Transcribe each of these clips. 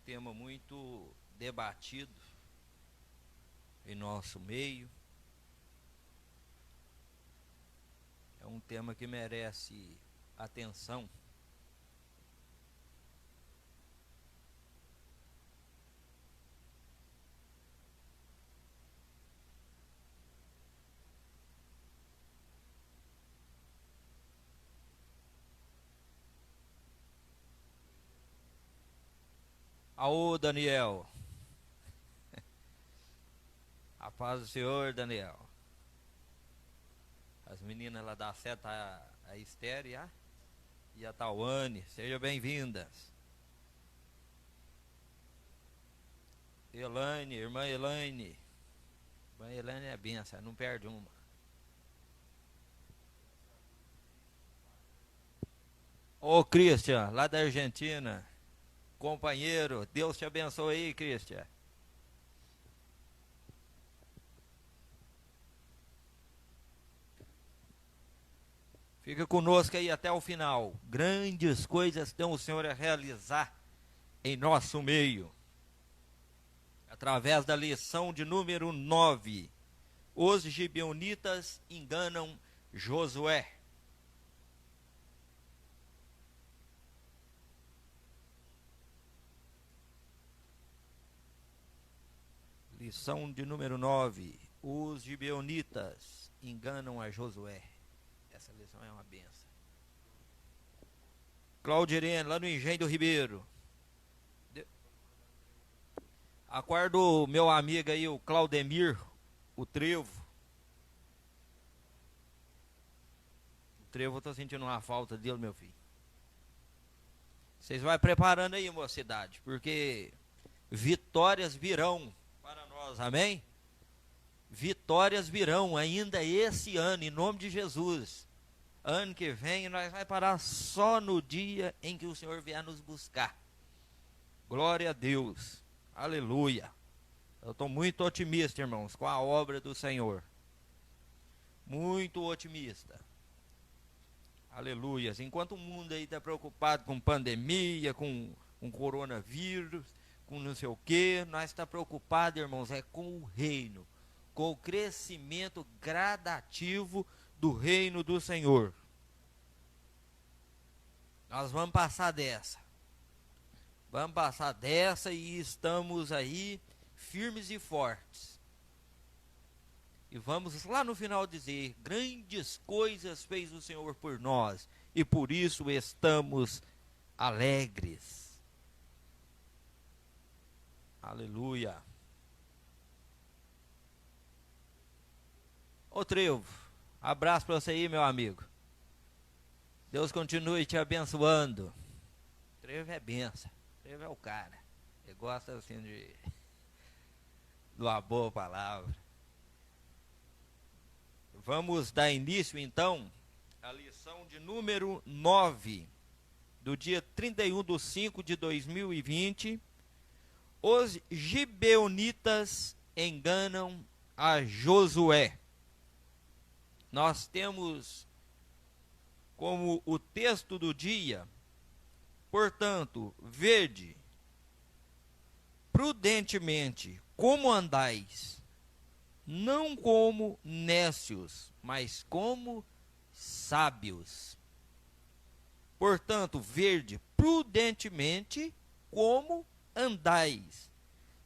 tema muito debatido em nosso meio. É um tema que merece atenção. Aô, Daniel. A paz do Senhor, Daniel. As meninas lá da seta, a Esther e a Tawane, sejam bem-vindas. Elaine, irmã Elaine. Irmã Elaine é benção, não perde uma. Ô, Christian, lá da Argentina. Companheiro, Deus te abençoe aí, Christian. Fica conosco aí até o final. Grandes coisas tem o Senhor a realizar em nosso meio. Através da lição de número 9. Os gibeonitas enganam Josué. Lição de número 9. Os gibeonitas enganam a Josué. Essa lição é uma benção. Claudirene, lá no Engenho do Ribeiro. Acordo meu amigo aí, o Claudemir, o Trevo. O Trevo, eu tô sentindo uma falta dele, meu filho. Vocês vão preparando aí, mocidade, porque vitórias virão para nós, amém? Vitórias virão ainda esse ano, em nome de Jesus. Ano que vem nós vamos parar só no dia em que o Senhor vier nos buscar. Glória a Deus. Aleluia. Eu estou muito otimista, irmãos, com a obra do Senhor. Muito otimista. Aleluia. Enquanto o mundo aí está preocupado com pandemia, com coronavírus, com não sei o quê, nós estamos preocupados, irmãos, é com o reino, com o crescimento gradativo do reino do Senhor. Nós vamos passar dessa. Vamos passar dessa e estamos aí firmes e fortes. E vamos lá no final dizer, grandes coisas fez o Senhor por nós e por isso estamos alegres. Aleluia. Ô Trevo, abraço para você aí, meu amigo. Deus continue te abençoando. Trevo é benção. Trevo é o cara. Ele gosta assim de uma boa palavra. Vamos dar início então à lição de número 9, do dia 31/5/2020. Os gibeonitas enganam a Josué. Nós temos como o texto do dia, portanto, vede prudentemente como andais, não como nécios, mas como sábios. Portanto, vede prudentemente como andais,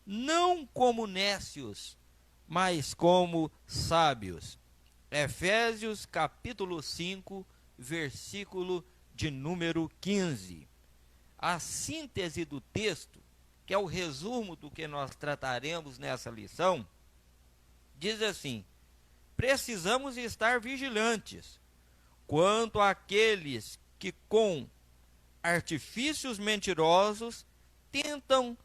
não como nécios, mas como sábios. Efésios capítulo 5, versículo de número 15. A síntese do texto, que é o resumo do que nós trataremos nessa lição, diz assim: precisamos estar vigilantes quanto àqueles que com artifícios mentirosos tentam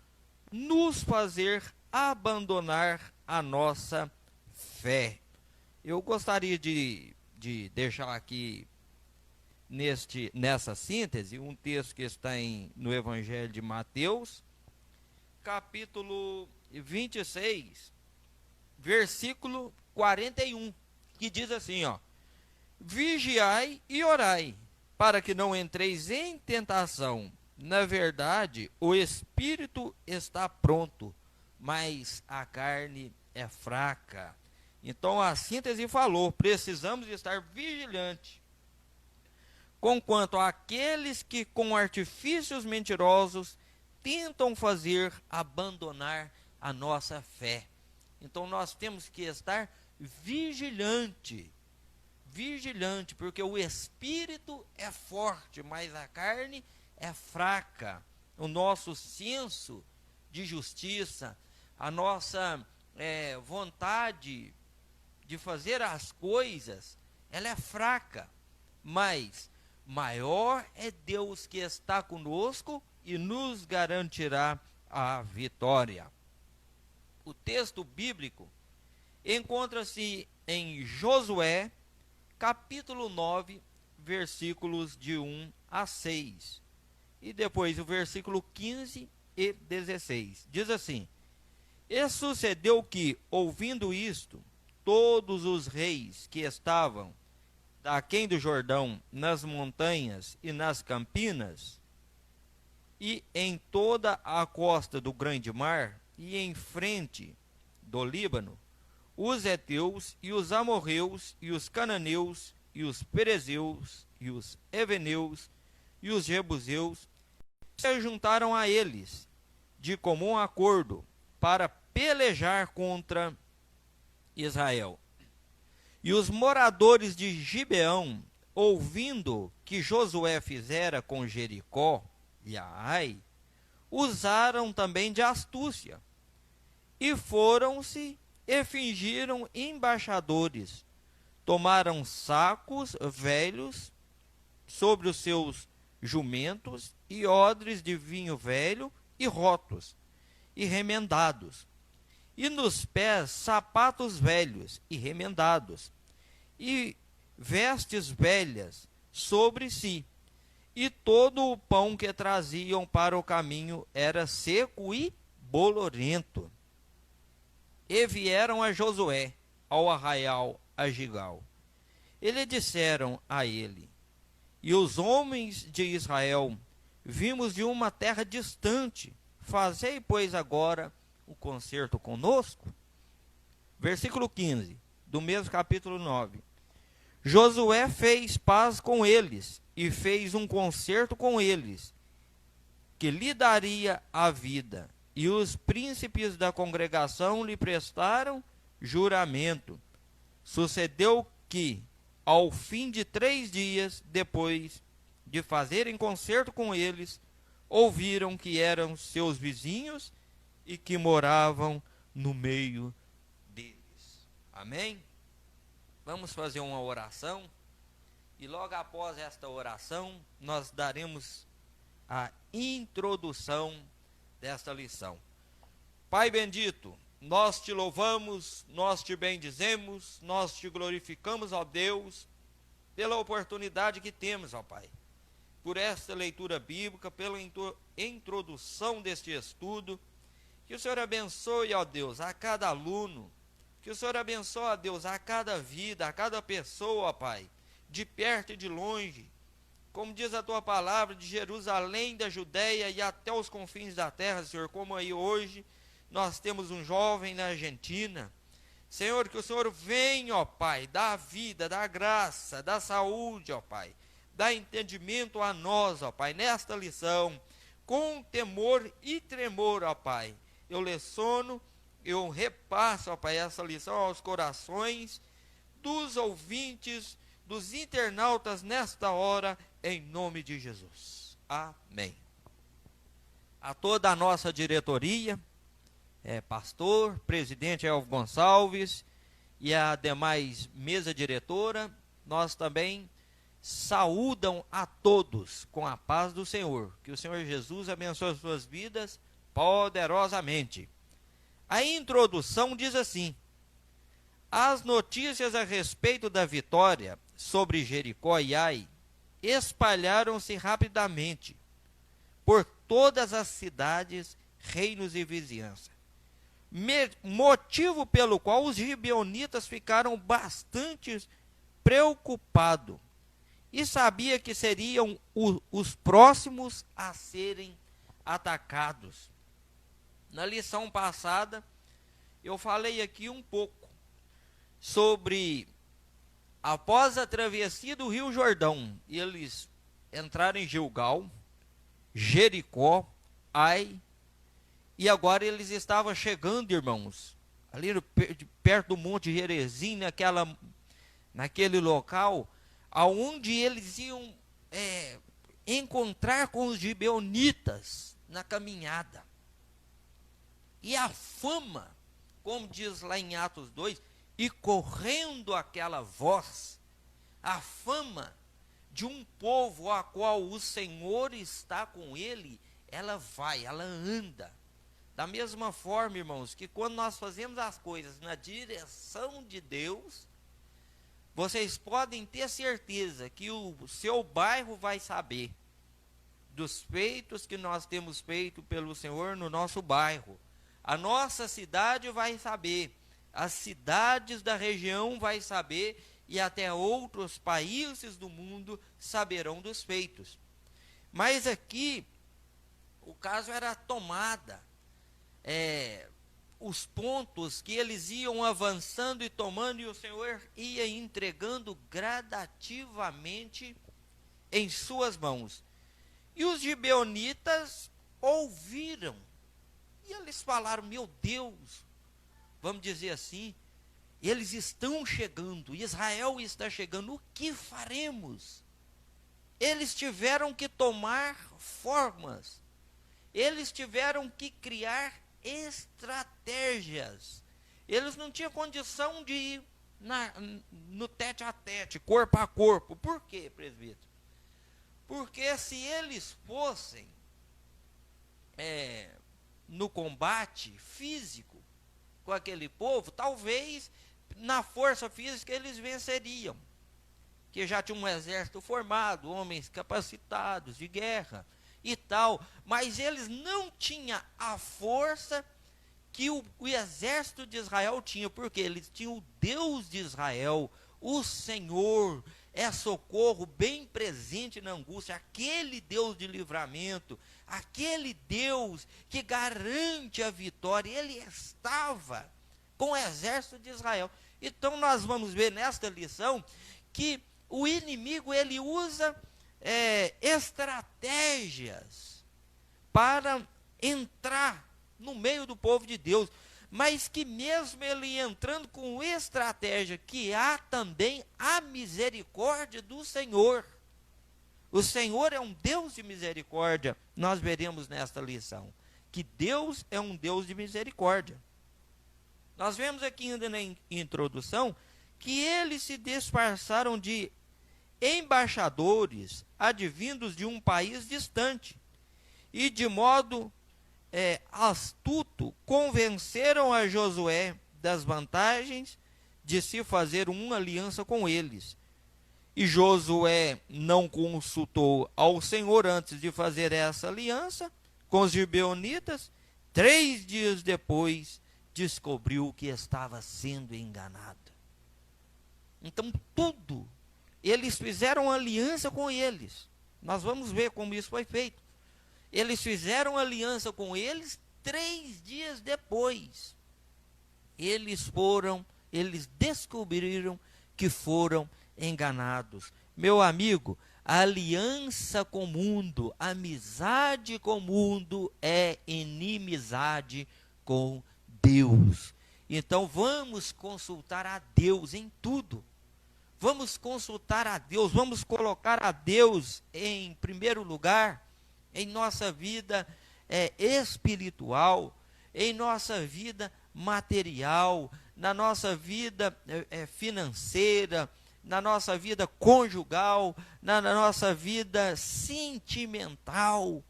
nos fazer abandonar a nossa fé. Eu gostaria de deixar aqui nessa síntese um texto que está no Evangelho de Mateus, capítulo 26, versículo 41, que diz assim, ó: vigiai e orai, para que não entreis em tentação. Na verdade, o espírito está pronto, mas a carne é fraca. Então a síntese falou: precisamos estar vigilantes, conquanto aqueles que com artifícios mentirosos tentam fazer abandonar a nossa fé. Então nós temos que estar vigilante, porque o espírito é forte, mas a carne é fraca. O nosso senso de justiça, a nossa vontade de fazer as coisas, ela é fraca, mas maior é Deus que está conosco e nos garantirá a vitória. O texto bíblico encontra-se em Josué, capítulo 9, versículos de 1 a 6. E depois o versículo 15 e 16. Diz assim: E sucedeu que, ouvindo isto, todos os reis que estavam daquém do Jordão, nas montanhas e nas campinas, e em toda a costa do grande mar, e em frente do Líbano, os heteus e os amorreus e os cananeus e os perezeus e os eveneus e os jebuseus se juntaram a eles de comum acordo para pelejar contra Israel. E os moradores de Gibeão, ouvindo que Josué fizera com Jericó e Ai, usaram também de astúcia, e foram-se e fingiram embaixadores. Tomaram sacos velhos sobre os seus jumentos, e odres de vinho velho, e rotos, e remendados, e nos pés sapatos velhos e remendados, e vestes velhas sobre si, e todo o pão que traziam para o caminho era seco e bolorento. E vieram a Josué, ao arraial a Gigal. E lhe disseram a ele e os homens de Israel: vimos de uma terra distante, fazei, pois, agora o concerto conosco. Versículo 15, do mesmo capítulo 9. Josué fez paz com eles, e fez um concerto com eles, que lhe daria a vida. E os príncipes da congregação lhe prestaram juramento. Sucedeu que, ao fim de 3 dias, depois de fazerem concerto com eles, ouviram que eram seus vizinhos e que moravam no meio deles. Amém? Vamos fazer uma oração, e logo após esta oração, nós daremos a introdução desta lição. Pai bendito, nós te louvamos, nós te bendizemos, nós te glorificamos, ó Deus, pela oportunidade que temos, ó Pai, por esta leitura bíblica, pela introdução deste estudo. Que o Senhor abençoe, ó Deus, a cada aluno, que o Senhor abençoe, ó Deus, a cada vida, a cada pessoa, ó Pai, de perto e de longe, como diz a tua palavra, de Jerusalém, da Judéia e até os confins da terra, Senhor, como aí hoje nós temos um jovem na Argentina. Senhor, que o Senhor venha, ó Pai, dá vida, dá graça, dá saúde, ó Pai, dá entendimento a nós, ó Pai, nesta lição, com temor e tremor, ó Pai. Eu leciono, eu repasso, ó Pai, essa lição aos corações dos ouvintes, dos internautas nesta hora, em nome de Jesus. Amém. A toda a nossa diretoria, pastor, presidente Elvio Gonçalves e a demais mesa diretora, nós também saúdam a todos com a paz do Senhor. Que o Senhor Jesus abençoe as suas vidas poderosamente. A introdução diz assim: as notícias a respeito da vitória sobre Jericó e Ai espalharam-se rapidamente por todas as cidades, reinos e vizinhança, motivo pelo qual os gibeonitas ficaram bastante preocupados e sabia que seriam os próximos a serem atacados. Na lição passada, eu falei aqui um pouco sobre, após a travessia do Rio Jordão, eles entraram em Gilgal, Jericó, Ai, e agora eles estavam chegando, irmãos, ali perto do Monte Gerizim, naquele local, aonde eles iam encontrar com os gibeonitas na caminhada. E a fama, como diz lá em Atos 2, e correndo aquela voz, a fama de um povo a qual o Senhor está com ele, ela vai, ela anda. Da mesma forma, irmãos, que quando nós fazemos as coisas na direção de Deus, vocês podem ter certeza que o seu bairro vai saber dos feitos que nós temos feito pelo Senhor no nosso bairro. A nossa cidade vai saber, as cidades da região vai saber, e até outros países do mundo saberão dos feitos. Mas aqui, o caso era a tomada, os pontos que eles iam avançando e tomando, e o Senhor ia entregando gradativamente em suas mãos. E os gibeonitas ouviram, e eles falaram: meu Deus, vamos dizer assim, eles estão chegando, Israel está chegando, o que faremos? Eles tiveram que tomar formas, eles tiveram que criar estratégias. Eles não tinham condição de ir no tete a tete, corpo a corpo. Por quê, presbítero? Porque se eles fossem no combate físico com aquele povo, talvez na força física eles venceriam, que já tinha um exército formado, homens capacitados de guerra e tal, mas eles não tinham a força que o exército de Israel tinha, porque eles tinham o Deus de Israel, o Senhor é socorro bem presente na angústia, aquele Deus de livramento, aquele Deus que garante a vitória. Ele estava com o exército de Israel. Então nós vamos ver nesta lição que o inimigo ele usa estratégias para entrar no meio do povo de Deus, mas que mesmo ele entrando com estratégia, que há também a misericórdia do Senhor. O Senhor é um Deus de misericórdia. Nós veremos nesta lição que Deus é um Deus de misericórdia. Nós vemos aqui ainda na introdução que eles se disfarçaram de embaixadores advindos de um país distante e de modo astuto convenceram a Josué das vantagens de se fazer uma aliança com eles. E Josué não consultou ao Senhor antes de fazer essa aliança com os gibeonitas. 3 dias depois descobriu que estava sendo enganado. Então tudo, eles fizeram aliança com eles. Nós vamos ver como isso foi feito. Eles fizeram aliança com eles 3 dias depois. Eles descobriram que foram enganados. Meu amigo, a aliança com o mundo, a amizade com o mundo é inimizade com Deus. Então vamos consultar a Deus em tudo. Vamos consultar a Deus, vamos colocar a Deus em primeiro lugar em nossa vida espiritual, em nossa vida material, na nossa vida financeira, na nossa vida conjugal, na nossa vida sentimental,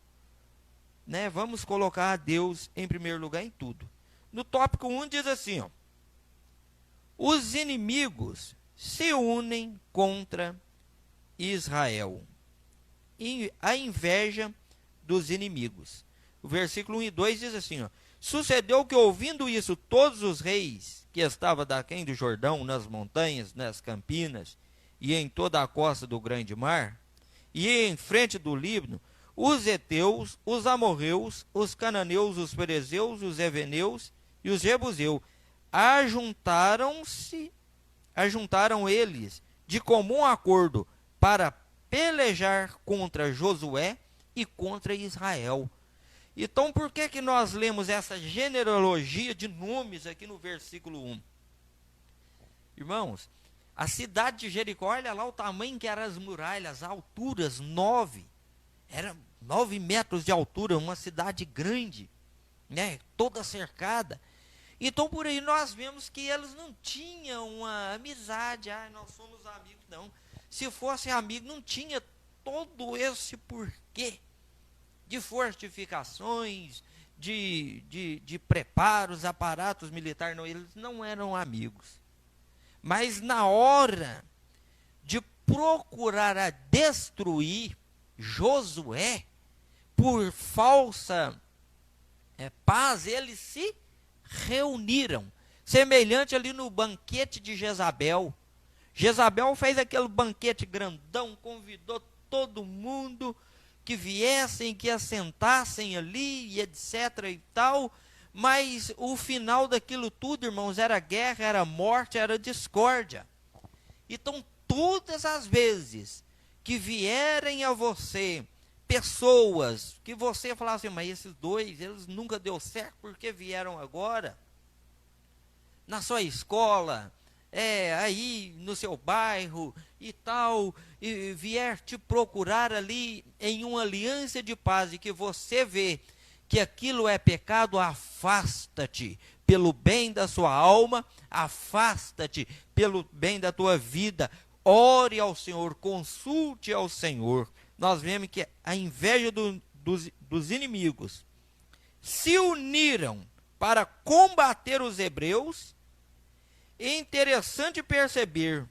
né? Vamos colocar a Deus em primeiro lugar em tudo. No tópico 1 diz assim, os inimigos se unem contra Israel. E a inveja dos inimigos. O versículo 1 e 2 diz assim, sucedeu que ouvindo isso, todos os reis que estavam daquém do Jordão, nas montanhas, nas campinas, e em toda a costa do grande mar, e em frente do Líbano, os heteus, os amorreus, os cananeus, os ferezeus, os eveneus e os jebuseus ajuntaram eles de comum acordo para pelejar contra Josué e contra Israel. Então, por que que nós lemos essa genealogia de nomes aqui no versículo 1? Irmãos, a cidade de Jericó, olha lá o tamanho que eram as muralhas, alturas 9, era 9 metros de altura, uma cidade grande, né, toda cercada. Então por aí nós vemos que eles não tinham uma amizade, nós somos amigos, não. Se fosse amigo, não tinha todo esse porquê de fortificações, de preparos, aparatos militares, não, eles não eram amigos. Mas na hora de procurar a destruir Josué, por falsa paz, eles se reuniram, semelhante ali no banquete de Jezabel. Jezabel fez aquele banquete grandão, convidou todo mundo que viessem, que assentassem ali, e etc e tal, mas o final daquilo tudo, irmãos, era guerra, era morte, era discórdia. Então, todas as vezes que vierem a você pessoas que você fala assim, mas esses dois, eles nunca deu certo, porque vieram agora? Na sua escola, aí no seu bairro e tal, e vier te procurar ali em uma aliança de paz, e que você vê que aquilo é pecado, afasta-te pelo bem da sua alma, afasta-te pelo bem da tua vida, ore ao Senhor, consulte ao Senhor. Nós vemos que a inveja dos inimigos se uniram para combater os hebreus. É interessante perceber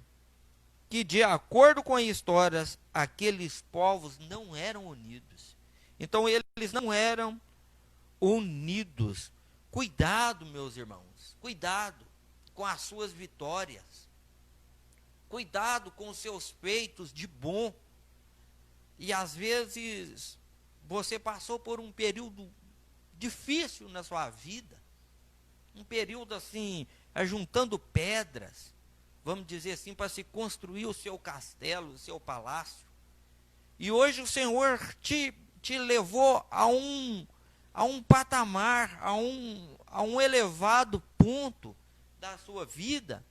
que, de acordo com as histórias, aqueles povos não eram unidos. Então, eles não eram unidos. Cuidado, meus irmãos, cuidado com as suas vitórias, cuidado com os seus feitos de bom. E às vezes você passou por um período difícil na sua vida, um período assim, ajuntando pedras, vamos dizer assim, para se construir o seu castelo, o seu palácio. E hoje o Senhor te levou a um patamar, a um elevado ponto da sua vida,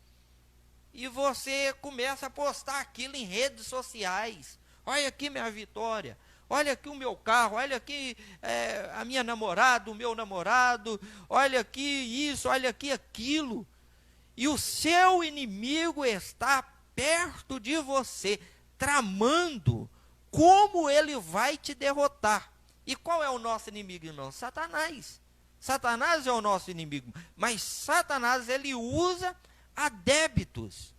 e você começa a postar aquilo em redes sociais. Olha aqui minha vitória, olha aqui o meu carro, olha aqui a minha namorada, o meu namorado, olha aqui isso, olha aqui aquilo. E o seu inimigo está perto de você, tramando como ele vai te derrotar. E qual é o nosso inimigo, irmão? Satanás. Satanás é o nosso inimigo, mas Satanás, ele usa adébitos,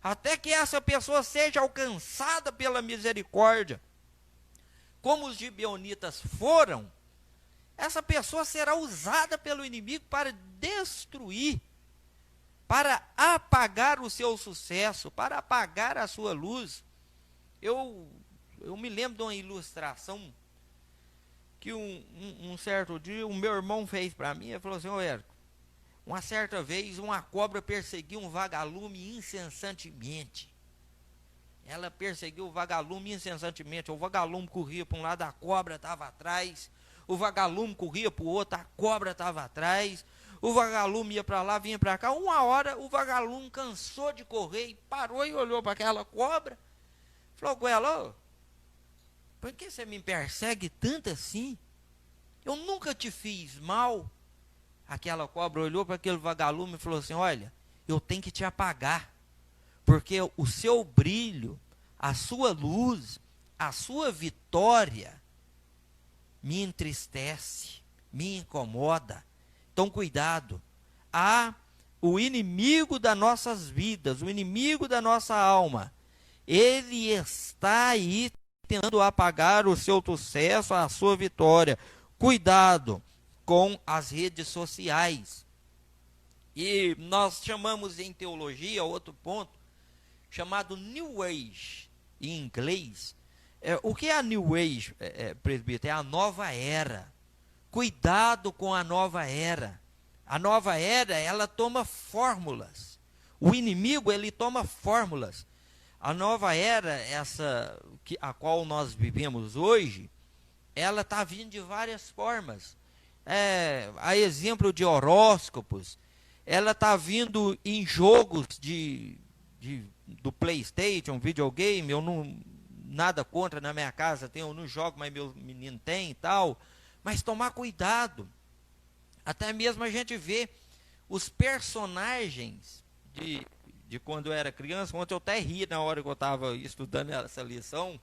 até que essa pessoa seja alcançada pela misericórdia, como os gibeonitas foram. Essa pessoa será usada pelo inimigo para destruir, para apagar o seu sucesso, para apagar a sua luz. Eu me lembro de uma ilustração que um certo dia o meu irmão fez para mim. Ele falou assim: ô Érico, uma certa vez uma cobra perseguiu um vagalume incessantemente. Ela perseguiu o vagalume incessantemente. O vagalume corria para um lado, a cobra estava atrás. O vagalume corria para o outro, a cobra estava atrás. O vagalume ia para lá, vinha para cá. Uma hora o vagalume cansou de correr e parou e olhou para aquela cobra. Falou com ela: ô, por que você me persegue tanto assim? Eu nunca te fiz mal. Aquela cobra olhou para aquele vagalume e falou assim: olha, eu tenho que te apagar, porque o seu brilho, a sua luz, a sua vitória me entristece, me incomoda. Então cuidado. O inimigo das nossas vidas, o inimigo da nossa alma, ele está aí tentando apagar o seu sucesso, a sua vitória. Cuidado com as redes sociais. E nós chamamos em teologia, outro ponto, chamado New Age, em inglês. O que é a New Age, presbítero? É a nova era. Cuidado com a nova era. A nova era, ela toma fórmulas. O inimigo, ele toma fórmulas. A nova era, a qual nós vivemos hoje, ela está vindo de várias formas. A exemplo de horóscopos, ela está vindo em jogos do PlayStation, videogame. Eu não, nada contra, na minha casa eu não jogo, mas meu menino tem e tal. Mas tomar cuidado. Até mesmo a gente vê os personagens de quando eu era criança. Ontem eu até ri na hora que eu estava estudando essa lição.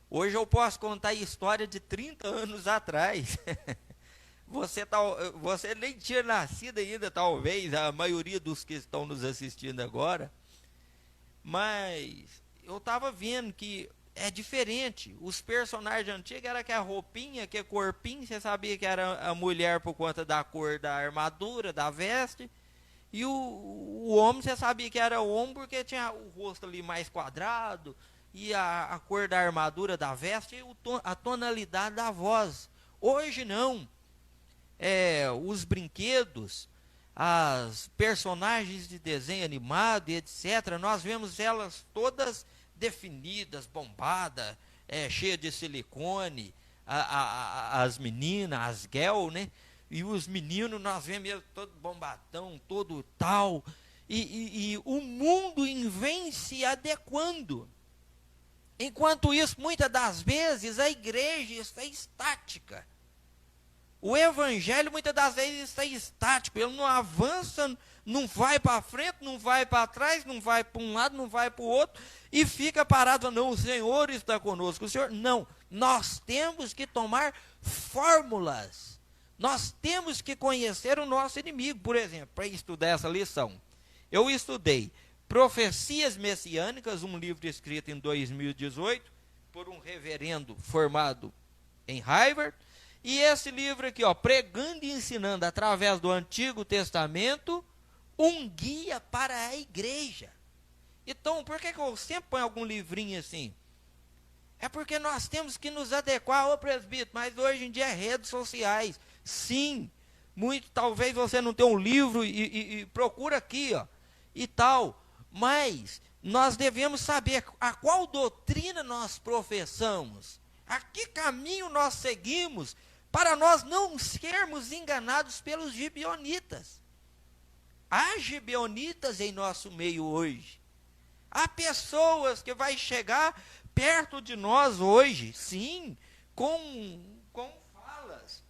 Hoje eu posso contar a história de 30 anos atrás. Você nem tinha nascido ainda, talvez, a maioria dos que estão nos assistindo agora. Mas eu estava vendo que é diferente. Os personagens antigos era que a roupinha, que corpinho, você sabia que era a mulher por conta da cor da armadura, da veste. E o homem, você sabia que era homem porque tinha o rosto ali mais quadrado, e a cor da armadura, da veste, e a tonalidade da voz. Hoje não. Os brinquedos, as personagens de desenho animado e etc., nós vemos elas todas definidas, bombadas, cheia de silicone, as meninas, as girl, né? E os meninos, nós vemos eles todo bombadão, todo tal, e o mundo vem se adequando. Enquanto isso, muitas das vezes, a igreja está estática. O evangelho, muitas das vezes, está estático. Ele não avança, não vai para frente, não vai para trás, não vai para um lado, não vai para o outro, e fica parado. Não, o Senhor está conosco. O Senhor, não. Nós temos que tomar fórmulas. Nós temos que conhecer o nosso inimigo. Por exemplo, para estudar essa lição, eu estudei Profecias Messiânicas, um livro escrito em 2018, por um reverendo formado em Harvard. E esse livro aqui, Pregando e Ensinando através do Antigo Testamento, um guia para a igreja. Então, por que eu sempre ponho algum livrinho assim? É porque nós temos que nos adequar ao presbítero, mas hoje em dia é redes sociais. Sim, talvez você não tenha um livro e procura aqui, e tal. Mas nós devemos saber a qual doutrina nós professamos, a que caminho nós seguimos, para nós não sermos enganados pelos gibeonitas. Há gibeonitas em nosso meio hoje. Há pessoas que vai chegar perto de nós hoje, sim, com falas.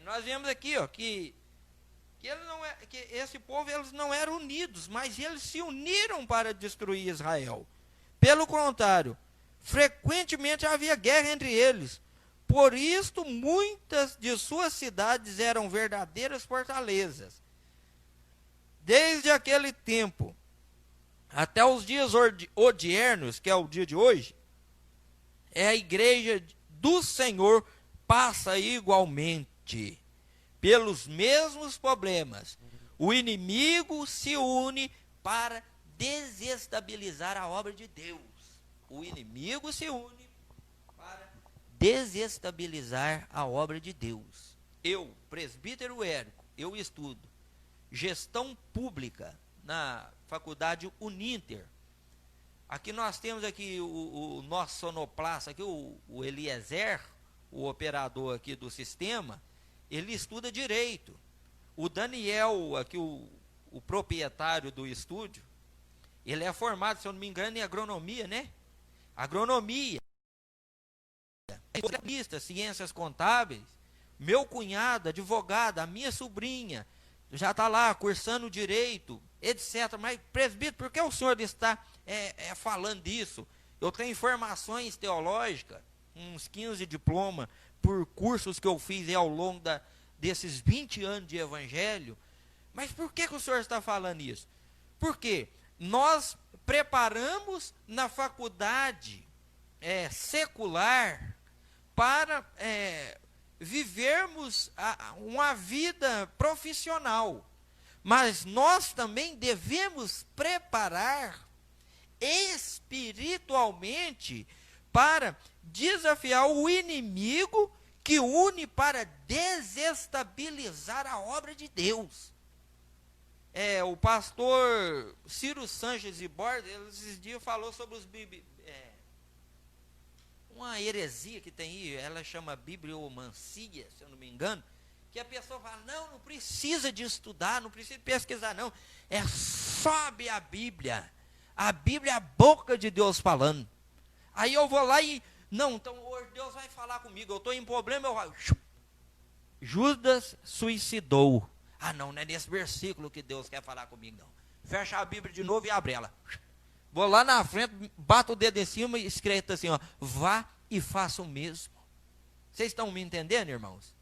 Nós vemos aqui, que esse povo, eles não eram unidos, mas eles se uniram para destruir Israel. Pelo contrário, frequentemente havia guerra entre eles. Por isto, muitas de suas cidades eram verdadeiras fortalezas. Desde aquele tempo até os dias odiernos, que é o dia de hoje, a igreja do Senhor passa igualmente pelos mesmos problemas. O inimigo se une para desestabilizar a obra de Deus. O inimigo se une para desestabilizar a obra de Deus. Eu, presbítero Érico, eu estudo gestão pública na faculdade Uninter. Aqui nós temos aqui o nosso sonoplasta, aqui o Eliezer, o operador aqui do sistema. Ele estuda direito. O Daniel, aqui o proprietário do estúdio, ele é formado, se eu não me engano, em agronomia, né? Agronomia, ciências contábeis. Meu cunhado, advogado, a minha sobrinha, já está lá cursando direito, etc. Mas, presbítero, por que o senhor está falando disso? Eu tenho informações teológicas, uns 15 diplomas, por cursos que eu fiz ao longo desses 20 anos de evangelho. Mas por que o senhor está falando isso? Porque nós preparamos na faculdade secular para vivermos uma vida profissional. Mas nós também devemos preparar espiritualmente para desafiar o inimigo que une para desestabilizar a obra de Deus. O pastor Ciro Sanches e Borges, esses dias falou sobre uma heresia que tem aí, ela chama bibliomancia, se eu não me engano, que a pessoa fala, não precisa de estudar, não precisa de pesquisar, não, é só abrir a Bíblia é a boca de Deus falando. Aí eu vou lá e, não, então hoje Deus vai falar comigo, eu estou em problema, eu vou, Judas suicidou. Não é nesse versículo que Deus quer falar comigo, não. Fecha a Bíblia de novo e abre ela. Vou lá na frente, bato o dedo em cima e escrevo assim, vá e faça o mesmo. Vocês estão me entendendo, irmãos?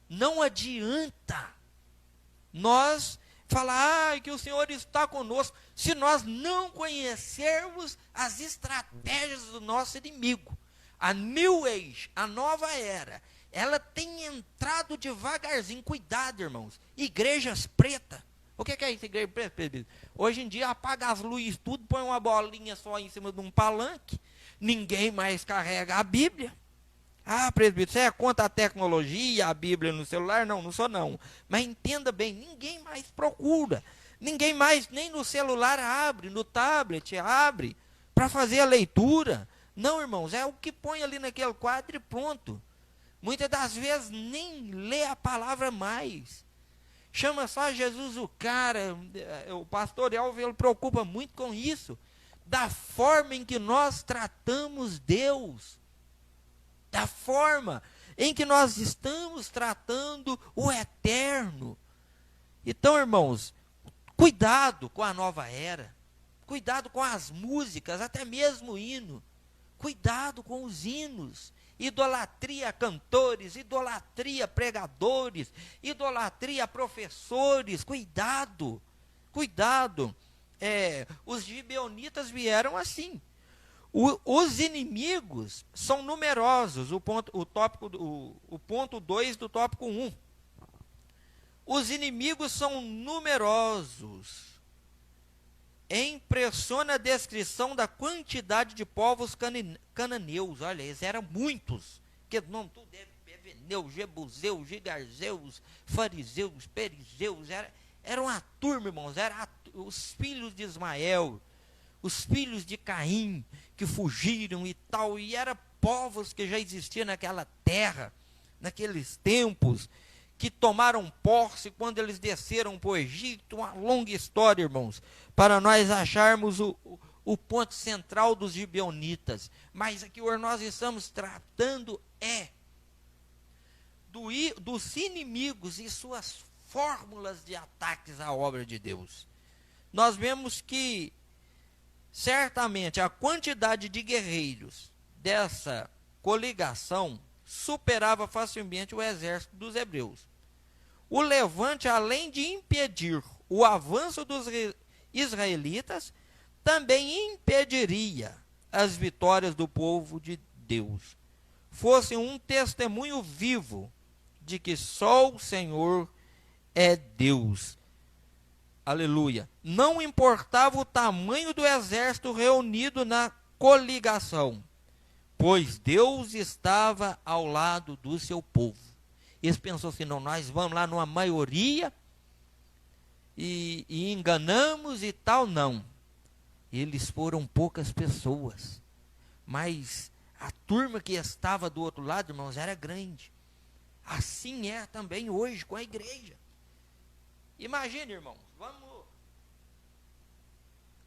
Não adianta nós falar que o Senhor está conosco, se nós não conhecermos as estratégias do nosso inimigo. A New Age, a nova era, ela tem entrado devagarzinho. Cuidado, irmãos. Igrejas pretas. O que é isso, igreja preta? Hoje em dia apaga as luzes tudo, põe uma bolinha só em cima de um palanque. Ninguém mais carrega a Bíblia. Presbítero, você é contra a tecnologia, a Bíblia no celular? Não, não sou não. Mas entenda bem, ninguém mais procura. Ninguém mais, nem no celular abre, no tablet abre, para fazer a leitura. Não, irmãos, é o que põe ali naquele quadro e pronto. Muitas das vezes nem lê a palavra mais. Chama só Jesus o cara. O pastor Elvio, ele preocupa muito com isso. Da forma em que nós tratamos Deus. Da forma em que nós estamos tratando o eterno. Então, irmãos, cuidado com a nova era. Cuidado com as músicas, até mesmo o hino. Cuidado com os hinos. Idolatria a cantores, idolatria a pregadores, idolatria a professores. Cuidado, cuidado. Os gibeonitas vieram assim. Os inimigos são numerosos. O ponto 2 do tópico 1. Os inimigos são numerosos. Impressiona a descrição da quantidade de povos cananeus. Olha, eles eram muitos. Que nome tudo é Eveneu, Jebuseus, Gigarzeus, Fariseus, Perizeus. Era uma turma, irmãos. Eram os filhos de Ismael, os filhos de Caim, que fugiram e tal. E eram povos que já existiam naquela terra, naqueles tempos, que tomaram posse quando eles desceram para o Egito. Uma longa história, irmãos, para nós acharmos o ponto central dos gibeonitas. Mas aqui o que nós estamos tratando dos inimigos e suas fórmulas de ataques à obra de Deus. Nós vemos que, certamente, a quantidade de guerreiros dessa coligação superava facilmente o exército dos hebreus. O levante, além de impedir o avanço dos israelitas, também impediria as vitórias do povo de Deus. Fosse um testemunho vivo de que só o Senhor é Deus. Aleluia. Não importava o tamanho do exército reunido na coligação, pois Deus estava ao lado do seu povo. Eles pensou assim, não, nós vamos lá numa maioria e enganamos e tal. Não. Eles foram poucas pessoas, mas a turma que estava do outro lado, irmãos, era grande. Assim é também hoje com a igreja. Imagine, irmãos,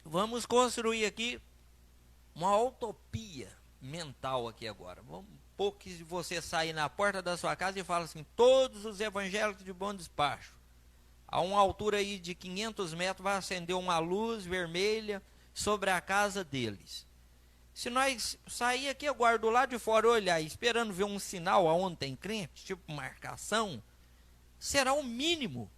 vamos construir aqui uma utopia mental aqui agora. Um pouco que você sair na porta da sua casa e fala assim, todos os evangélicos de bom despacho, a uma altura aí de 500 metros, vai acender uma luz vermelha sobre a casa deles. Se nós sair aqui agora do lado de fora, olhar, esperando ver um sinal aonde tem crente, tipo marcação, será o mínimo.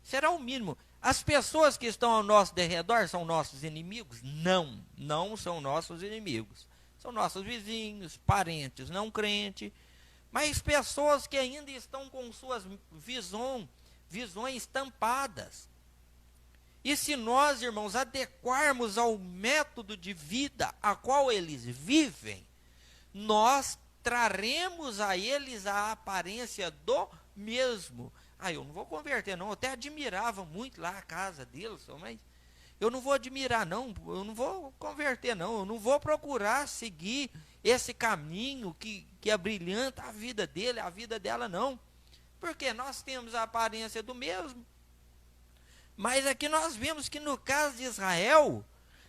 Será o mínimo. As pessoas que estão ao nosso derredor são nossos inimigos? Não, não são nossos inimigos. São nossos vizinhos, parentes não crentes, mas pessoas que ainda estão com suas visões tampadas. E se nós, irmãos, adequarmos ao método de vida a qual eles vivem, nós traremos a eles a aparência do mesmo. Eu não vou converter não, eu até admirava muito lá a casa deles, mas eu não vou admirar não, eu não vou converter não, eu não vou procurar seguir esse caminho que abrilhanta a vida dele, a vida dela não, porque nós temos a aparência do mesmo. Mas aqui nós vemos que no caso de Israel,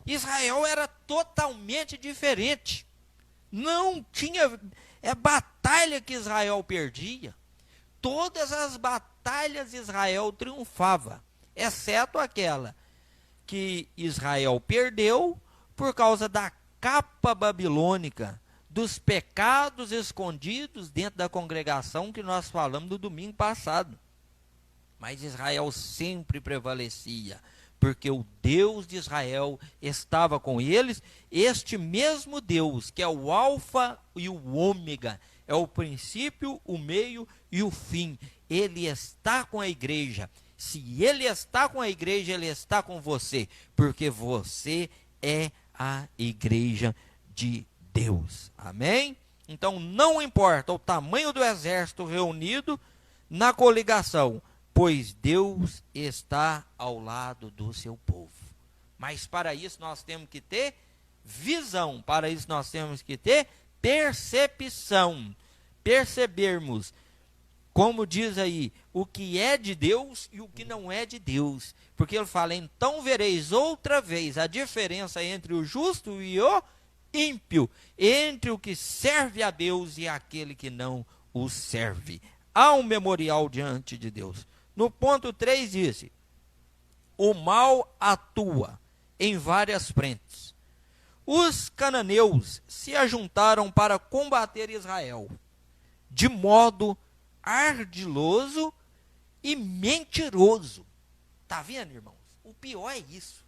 Israel era totalmente diferente. Não tinha batalha que Israel perdia. Todas as batalhas Israel triunfava, exceto aquela que Israel perdeu por causa da capa babilônica, dos pecados escondidos dentro da congregação que nós falamos no domingo passado. Mas Israel sempre prevalecia, porque o Deus de Israel estava com eles, este mesmo Deus, que é o Alfa e o Ômega, é o princípio, o meio e o fim. Ele está com a igreja. Se ele está com a igreja, ele está com você, porque você é a igreja de Deus. Amém? Então não importa o tamanho do exército reunido na coligação, pois Deus está ao lado do seu povo. Mas para isso nós temos que ter visão, para isso nós temos que ter percepção, percebermos, como diz aí, o que é de Deus e o que não é de Deus. Porque ele fala, então vereis outra vez a diferença entre o justo e o ímpio, entre o que serve a Deus e aquele que não o serve. Há um memorial diante de Deus. No ponto 3 disse, o mal atua em várias frentes. Os cananeus se ajuntaram para combater Israel, de modo ardiloso e mentiroso. Está vendo, irmãos? O pior é isso.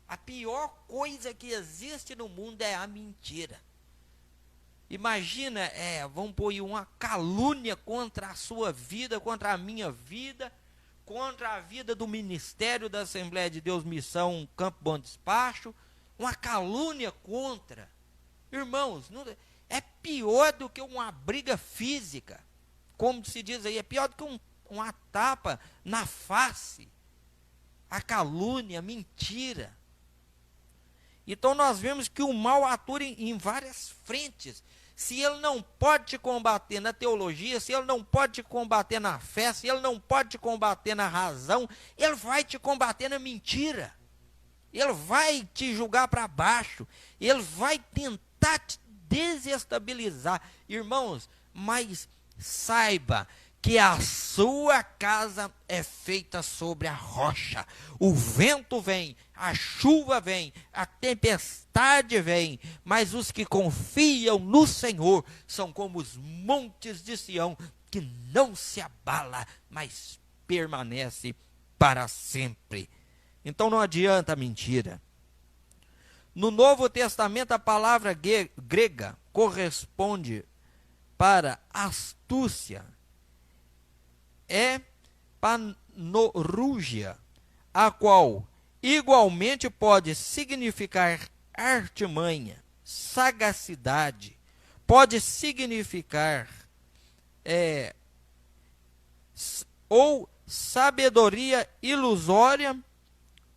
A pior coisa que existe no mundo é a mentira. Imagina, vamos pôr uma calúnia contra a sua vida, contra a minha vida, contra a vida do ministério da Assembleia de Deus Missão Campo Bom Despacho, uma calúnia contra. Irmãos, é pior do que uma briga física, como se diz aí, é pior do que uma tapa na face. A calúnia, a mentira. Então nós vemos que o mal atua em várias frentes. Se ele não pode te combater na teologia, se ele não pode te combater na fé, se ele não pode te combater na razão, ele vai te combater na mentira. Ele vai te julgar para baixo. Ele vai tentar te desestabilizar. Irmãos, mas saiba que a sua casa é feita sobre a rocha. O vento vem, a chuva vem, a tempestade vem, mas os que confiam no Senhor são como os montes de Sião, que não se abala, mas permanece para sempre. Então não adianta a mentira. No Novo Testamento, a palavra grega corresponde para astúcia, é panorúgia, a qual igualmente pode significar artimanha, sagacidade, pode significar ou sabedoria ilusória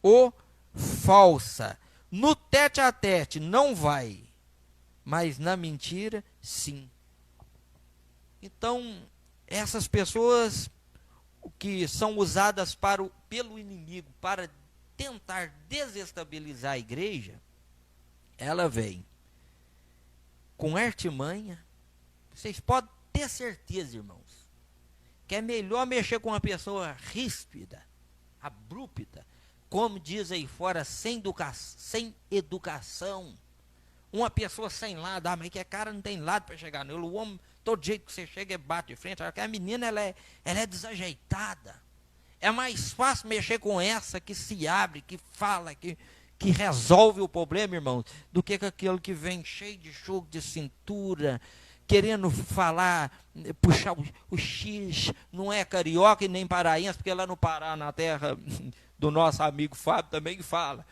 ou falsa. No tete a tete não vai, mas na mentira sim. Então, essas pessoas que são usadas pelo inimigo para tentar desestabilizar a igreja, ela vem com artimanha. Vocês podem ter certeza, irmãos, que é melhor mexer com uma pessoa ríspida, abrupta, como diz aí fora, sem educação. Uma pessoa sem lado, mas que a cara não tem lado para chegar nele. O homem, todo jeito que você chega, bate de frente. A menina, ela é desajeitada. É mais fácil mexer com essa que se abre, que fala, que resolve o problema, irmãos, do que com aquele que vem cheio de jogo de cintura, querendo falar, puxar o X, não é carioca e nem paraense, porque lá no Pará, na terra do nosso amigo Fábio também fala.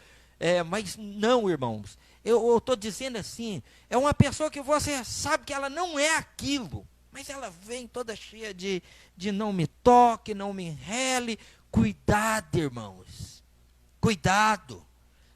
Mas não, irmãos, eu estou dizendo assim, é uma pessoa que você sabe que ela não é aquilo, mas ela vem toda cheia de não me toque, não me enrele. Cuidado, irmãos, cuidado.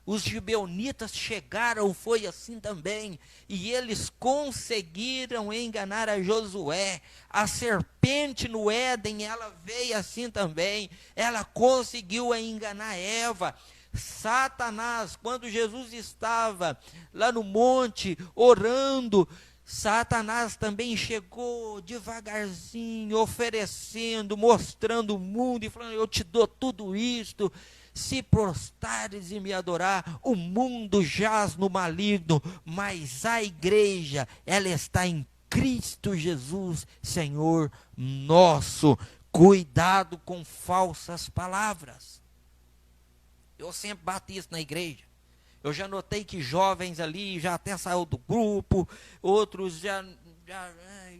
Os gibeonitas chegaram, foi assim também, e eles conseguiram enganar a Josué. A serpente no Éden, ela veio assim também, ela conseguiu enganar Eva. Satanás, quando Jesus estava lá no monte orando, Satanás também chegou devagarzinho, oferecendo, mostrando o mundo e falando: eu te dou tudo isto, se prostrares e me adorar. O mundo jaz no maligno, mas a igreja, ela está em Cristo Jesus, Senhor nosso. Cuidado com falsas palavras. Eu sempre bato isso na igreja. Eu já notei que jovens ali já até saiu do grupo, outros já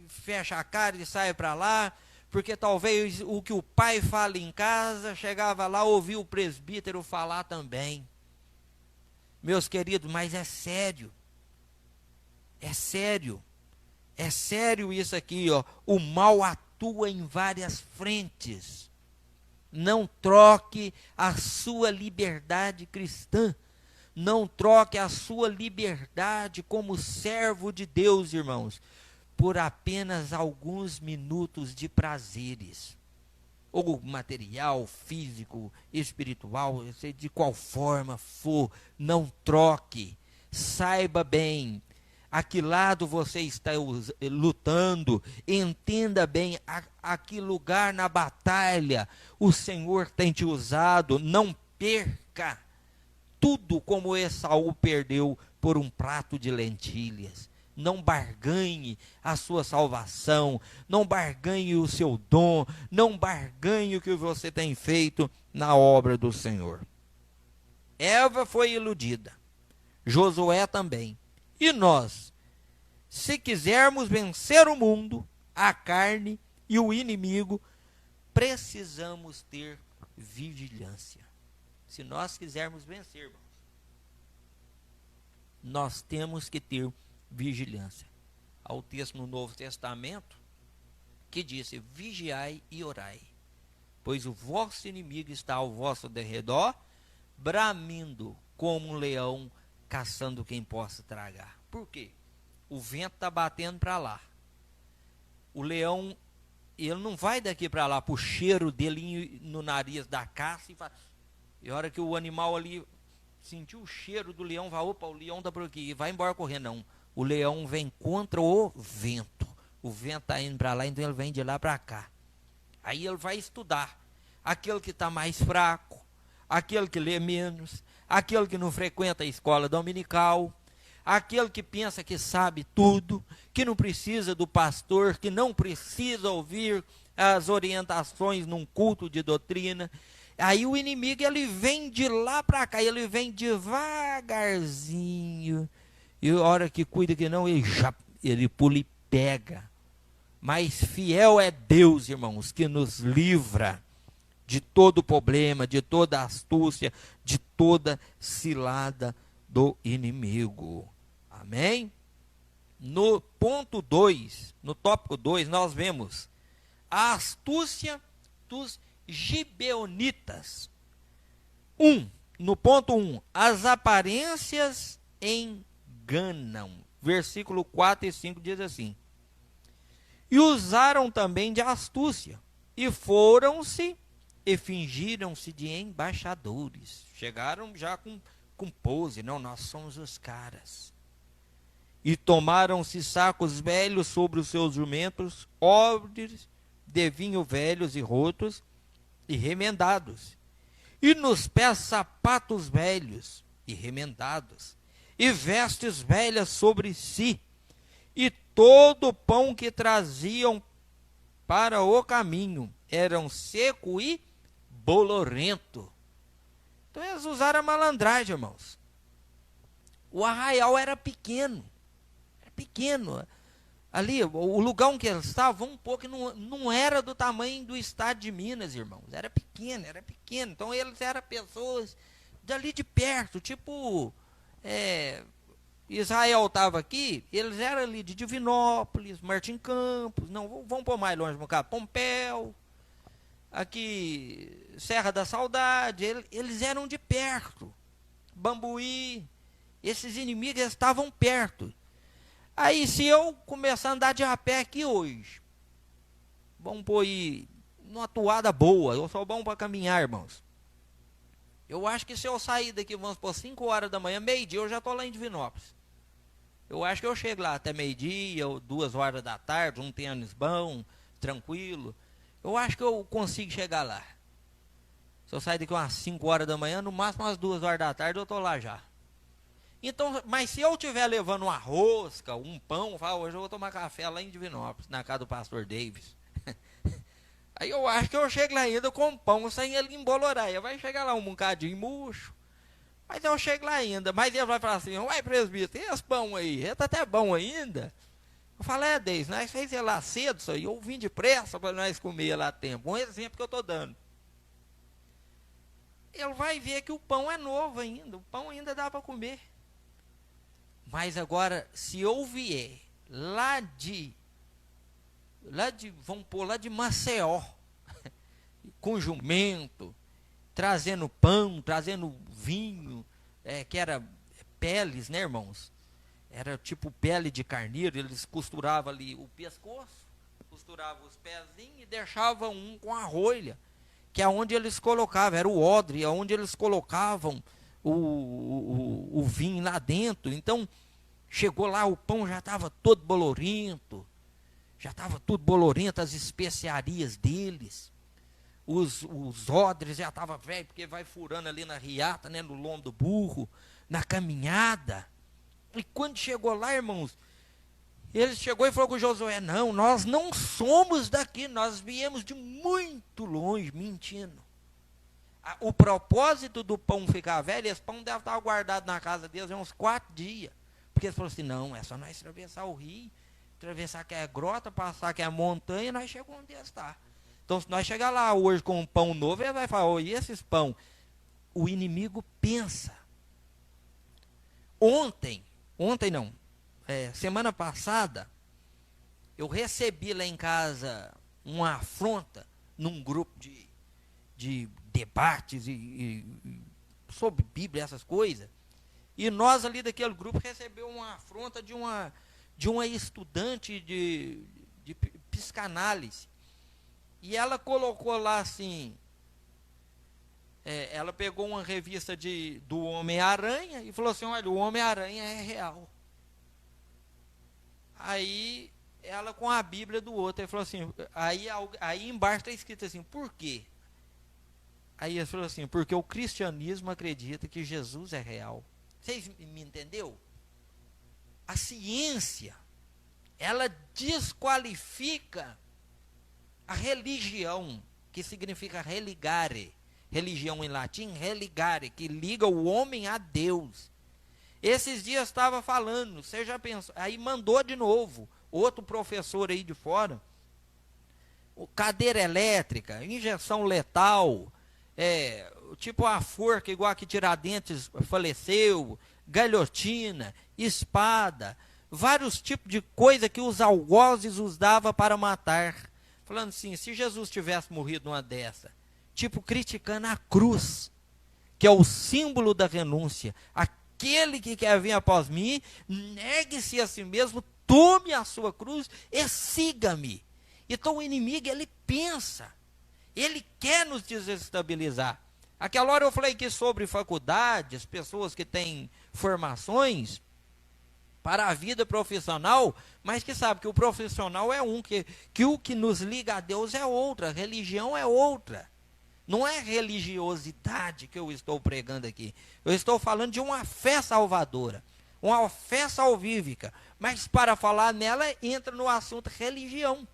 fecha a cara e sai para lá, porque talvez o que o pai fala em casa, chegava lá, ouvia o presbítero falar também. Meus queridos, mas é sério. É sério. É sério isso aqui, ó. O mal atua em várias frentes. Não troque a sua liberdade cristã. Não troque a sua liberdade como servo de Deus, irmãos, por apenas alguns minutos de prazeres, ou material, físico, espiritual, de qual forma for. Não troque. Saiba bem a que lado você está lutando. Entenda bem a que lugar na batalha o Senhor tem te usado. Não perca tudo como Esaú perdeu por um prato de lentilhas. Não barganhe a sua salvação, não barganhe o seu dom, não barganhe o que você tem feito na obra do Senhor. Eva foi iludida, Josué também. E nós, se quisermos vencer o mundo, a carne e o inimigo, precisamos ter vigilância. Se nós quisermos vencer, irmãos, nós temos que ter vigilância. Há o texto no Novo Testamento que diz: vigiai e orai, pois o vosso inimigo está ao vosso derredor, bramindo como um leão, caçando quem possa tragar. Por quê? O vento está batendo para lá. O leão, ele não vai daqui para lá, para o cheiro dele no nariz da caça, e a hora que o animal ali sentiu o cheiro do leão, vai, opa, o leão está por aqui, e vai embora correndo. Não, o leão vem contra o vento. O vento está indo para lá, então ele vem de lá para cá. Aí ele vai estudar aquele que está mais fraco, aquele que lê menos, aquele que não frequenta a escola dominical, aquele que pensa que sabe tudo, que não precisa do pastor, que não precisa ouvir as orientações num culto de doutrina. Aí o inimigo, ele vem de lá para cá, ele vem devagarzinho, e a hora que cuida que não, ele pula e pega. Mas fiel é Deus, irmãos, que nos livra de todo problema, de toda astúcia, de toda cilada do inimigo. Amém? No ponto 2, no tópico 2, nós vemos a astúcia dos gibeonitas. No ponto 1, as aparências enganam. Versículo 4 e 5 diz assim: e usaram também de astúcia, e foram-se e fingiram-se de embaixadores. Chegaram já com pose, não, nós somos os caras. E tomaram-se sacos velhos sobre os seus jumentos, odres de vinho velhos e rotos e remendados, e nos pés sapatos velhos e remendados, e vestes velhas sobre si, e todo o pão que traziam para o caminho eram seco e bolorento. Então eles usaram a malandragem, irmãos. O arraial era pequeno. Ali, o lugar onde eles estavam, um pouco, não era do tamanho do estado de Minas, irmãos. Era pequeno, era pequeno. Então, eles eram pessoas dali de perto, tipo, Israel estava aqui, eles eram ali de Divinópolis, Martim Campos, não, vamos pôr mais longe, cá, Pompéu, aqui, Serra da Saudade, eles eram de perto. Bambuí, esses inimigos estavam perto. Aí, se eu começar a andar de a pé aqui hoje, vamos pôr aí numa toada boa, eu sou bom para caminhar, irmãos. Eu acho que se eu sair daqui, vamos por 5 horas da manhã, meio-dia, eu já estou lá em Divinópolis. Eu acho que eu chego lá até meio-dia, ou 2 horas da tarde, um tênis bom, tranquilo. Eu acho que eu consigo chegar lá. Se eu sair daqui umas 5 horas da manhã, no máximo umas 2 horas da tarde, eu estou lá já. Então, mas se eu estiver levando uma rosca, um pão, hoje eu vou tomar café lá em Divinópolis, na casa do pastor Davis. Aí eu acho que eu chego lá ainda com pão sem ele embolorar. Aí vai chegar lá um bocadinho murcho. Mas eu chego lá ainda. Mas ele vai falar assim, uai presbítero, e esse pão aí? Ele tá até bom ainda. Eu falo, Deis, nós fez ele lá cedo, isso aí. Eu vim depressa para nós comer lá a tempo. Um exemplo que eu estou dando. Ele vai ver que o pão é novo ainda. O pão ainda dá para comer. Mas agora, se eu vier vamos pôr lá de Maceió, com jumento, trazendo pão, trazendo vinho, que era peles, né, irmãos? Era tipo pele de carneiro, eles costuravam ali o pescoço, costuravam os pezinhos e deixavam um com a rolha, que é onde eles colocavam, era o odre, é onde eles colocavam o vinho lá dentro. Então, chegou lá, o pão já estava todo bolorento, as especiarias deles, os odres já estavam velhos, porque vai furando ali na riata, né, no lombo do burro, na caminhada. E quando chegou lá, irmãos, ele chegou e falou com Josué, não, nós não somos daqui, nós viemos de muito longe, mentindo. O propósito do pão ficar velho, esse pão deve estar guardado na casa deles uns 4 dias. Porque eles falaram assim, não, é só nós atravessar o rio, atravessar que é grota, passar que é montanha, nós chegamos onde está. Então, se nós chegar lá hoje com um pão novo, ele vai falar, e esses pão? O inimigo pensa. Semana passada, eu recebi lá em casa uma afronta num grupo de debates sobre Bíblia, essas coisas. E nós ali daquele grupo recebeu uma afronta de uma estudante de psicanálise. E ela colocou lá assim, ela pegou uma revista do Homem-Aranha e falou assim, olha, o Homem-Aranha é real. Aí ela com a Bíblia do outro, ele falou assim, aí embaixo está escrito assim, por quê? Aí ele falou assim, porque o cristianismo acredita que Jesus é real. Vocês me entendeu? A ciência, ela desqualifica a religião, que significa religare. Religião em latim, religare, que liga o homem a Deus. Esses dias estava falando, você já pensou, aí mandou de novo, outro professor aí de fora, cadeira elétrica, injeção letal, tipo a forca igual a que Tiradentes faleceu, galhotina, espada, vários tipos de coisa que os algozes usavam para matar. Falando assim, se Jesus tivesse morrido numa dessa, tipo criticando a cruz, que é o símbolo da renúncia. Aquele que quer vir após mim, negue-se a si mesmo, tome a sua cruz e siga-me. Então o inimigo, ele pensa, ele quer nos desestabilizar. Aquela hora eu falei aqui sobre faculdades, pessoas que têm formações para a vida profissional, mas que sabe que o profissional é um, que o que nos liga a Deus é outra, a religião é outra. Não é religiosidade que eu estou pregando aqui. Eu estou falando de uma fé salvadora, uma fé salvífica. Mas para falar nela, entra no assunto religião.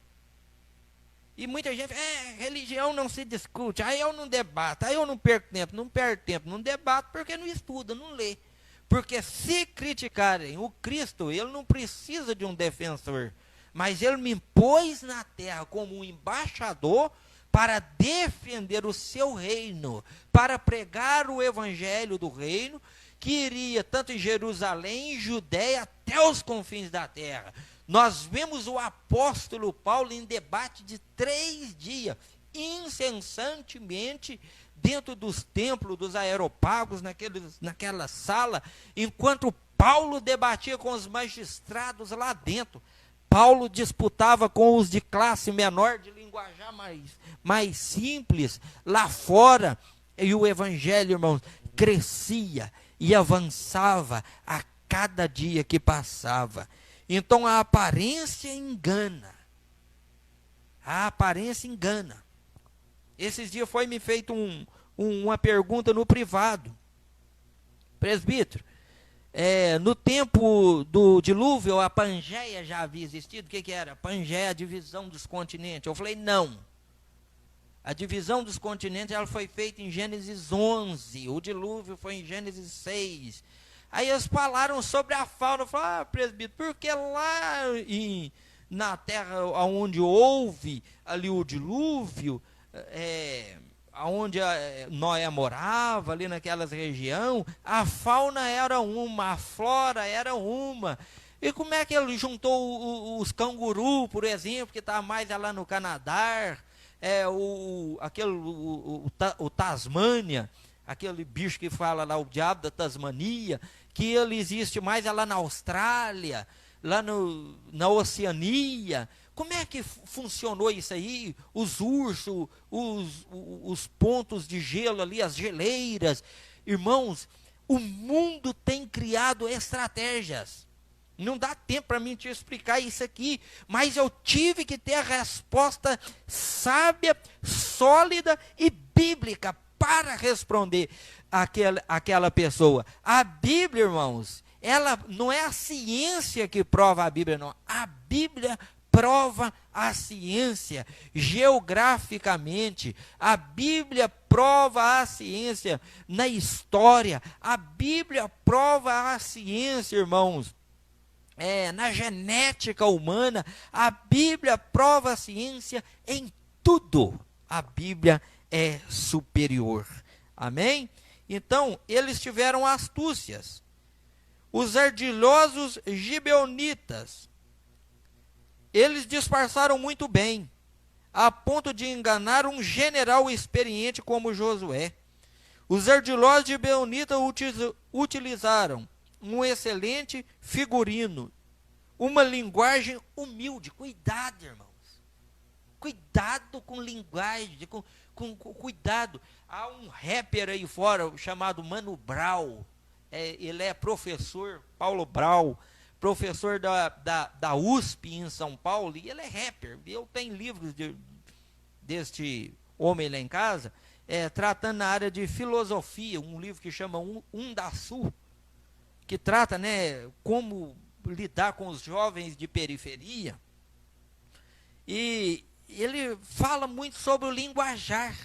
E muita gente, religião não se discute, aí eu não debato, aí eu não perco tempo, não debato porque não estuda, não lê. Porque se criticarem o Cristo, ele não precisa de um defensor. mas ele me pôs na terra como um embaixador para defender o seu reino, para pregar o evangelho do reino, que iria tanto em Jerusalém, em Judéia, até os confins da terra. Nós vemos o apóstolo Paulo em debate de 3 dias, incessantemente, dentro dos templos, dos aeropagos, naquela sala, enquanto Paulo debatia com os magistrados lá dentro. Paulo disputava com os de classe menor, de linguajar mais simples, lá fora, e o evangelho, irmãos, crescia e avançava a cada dia que passava. Então a aparência engana. A aparência engana. Esses dias foi me feita uma pergunta no privado. Presbítero, no tempo do dilúvio, a Pangeia já havia existido? O que era? Pangeia, a divisão dos continentes. Eu falei, não. A divisão dos continentes ela foi feita em Gênesis 11. O dilúvio foi em Gênesis 6. Aí eles falaram sobre a fauna. Eu falei, presbítero, porque lá na terra onde houve ali o dilúvio, onde Noé morava, ali naquelas regiões, a fauna era uma, a flora era uma. E como é que ele juntou os canguru, por exemplo, que está mais lá no Canadá, o Tasmânia, aquele bicho que fala lá, o diabo da Tasmania, que ele existe mais lá na Austrália, lá na Oceania. Como é que funcionou isso aí? Os ursos, os pontos de gelo ali, as geleiras. Irmãos, o mundo tem criado estratégias. Não dá tempo para mim te explicar isso aqui, mas eu tive que ter a resposta sábia, sólida e bíblica para responder aquela pessoa. A Bíblia, irmãos, ela não é a ciência que prova a Bíblia, não. A Bíblia prova a ciência geograficamente. A Bíblia prova a ciência na história. A Bíblia prova a ciência, irmãos, na genética humana. A Bíblia prova a ciência em tudo. A Bíblia é superior. Amém? Então, eles tiveram astúcias. Os ardilosos gibeonitas, eles disfarçaram muito bem, a ponto de enganar um general experiente como Josué. Os ardilosos gibeonitas utilizaram um excelente figurino, uma linguagem humilde. Cuidado, irmãos. Cuidado com linguagem, com cuidado. Há um rapper aí fora chamado Mano Brown. Ele é professor, Paulo Brown, professor da USP em São Paulo, e ele é rapper. Eu tenho livros deste homem lá em casa, tratando na área de filosofia, um livro que chama Undaçu, que trata, como lidar com os jovens de periferia. E ele fala muito sobre o linguajar.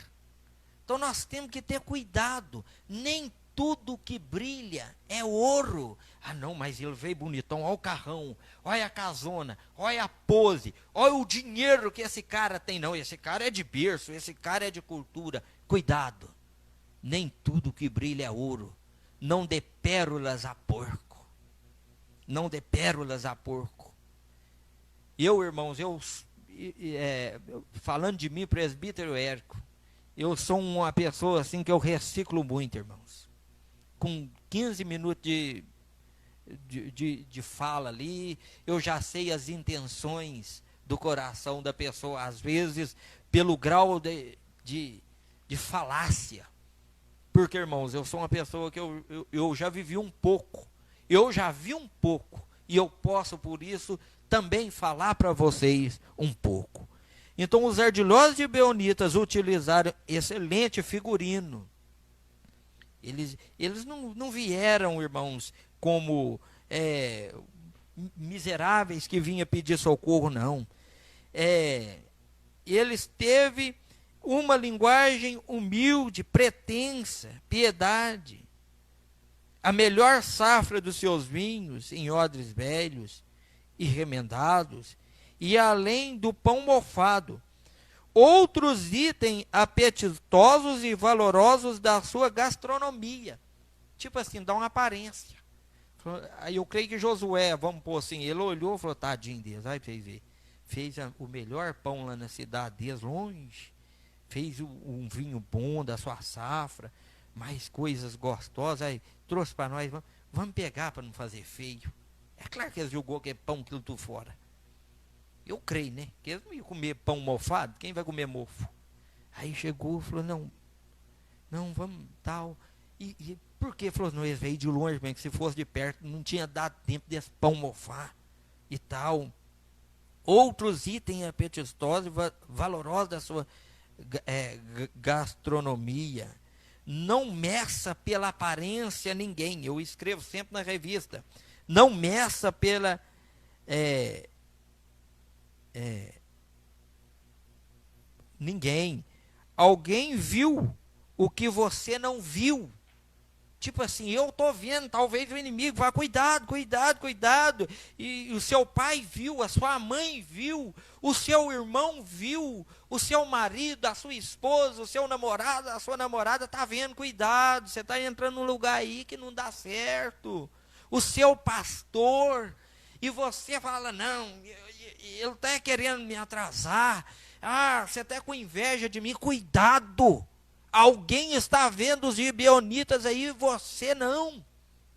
Então nós temos que ter cuidado. Nem tudo que brilha é ouro. Ah, não, mas ele veio bonitão. Olha o carrão, olha a casona, olha a pose, olha o dinheiro que esse cara tem. Não, esse cara é de berço, esse cara é de cultura. Cuidado. Nem tudo que brilha é ouro. Não dê pérolas a porco. Não dê pérolas a porco. Irmãos, falando de mim, presbítero Érico, eu sou uma pessoa assim que eu reciclo muito, irmãos. Com 15 minutos de fala ali, eu já sei as intenções do coração da pessoa, às vezes, pelo grau de falácia. Porque, irmãos, eu sou uma pessoa que eu já vivi um pouco. Eu já vi um pouco. E eu posso, por isso, também falar para vocês um pouco. Então, os ardilosos gibeonitas utilizaram excelente figurino. Eles não vieram, irmãos, como miseráveis que vinham pedir socorro, não. Eles teve uma linguagem humilde, pretensa, piedade. A melhor safra dos seus vinhos em odres velhos e remendados, e além do pão mofado, outros itens apetitosos e valorosos da sua gastronomia. Tipo assim, dá uma aparência. Aí eu creio que Josué, vamos pôr assim, ele olhou e falou, tadinho deles, aí pra vocês verem. Fez o melhor pão lá na cidade deles, longe. Fez um vinho bom da sua safra, mais coisas gostosas, aí trouxe para nós, vamos pegar para não fazer feio. É claro que eles julgou que é pão aquilo tudo fora. Eu creio, né? Que eles não iam comer pão mofado, quem vai comer mofo? Aí chegou e falou, não, vamos, tal. E por que? Falou, não, eles veio de longe, bem, que se fosse de perto, não tinha dado tempo desse pão mofar e tal. Outros itens apetitosos e valorosos da sua gastronomia. Não meça pela aparência ninguém. Eu escrevo sempre na revista. Não meça pela ninguém. Alguém viu o que você não viu. Tipo assim, eu estou vendo, talvez o inimigo vá, cuidado, cuidado, cuidado. E o seu pai viu, a sua mãe viu, o seu irmão viu, o seu marido, a sua esposa, o seu namorado, a sua namorada está vendo, cuidado, você está entrando num lugar aí que não dá certo. O seu pastor, e você fala, não, ele está querendo me atrasar, você está com inveja de mim, cuidado. Alguém está vendo os gibeonitas aí, você não.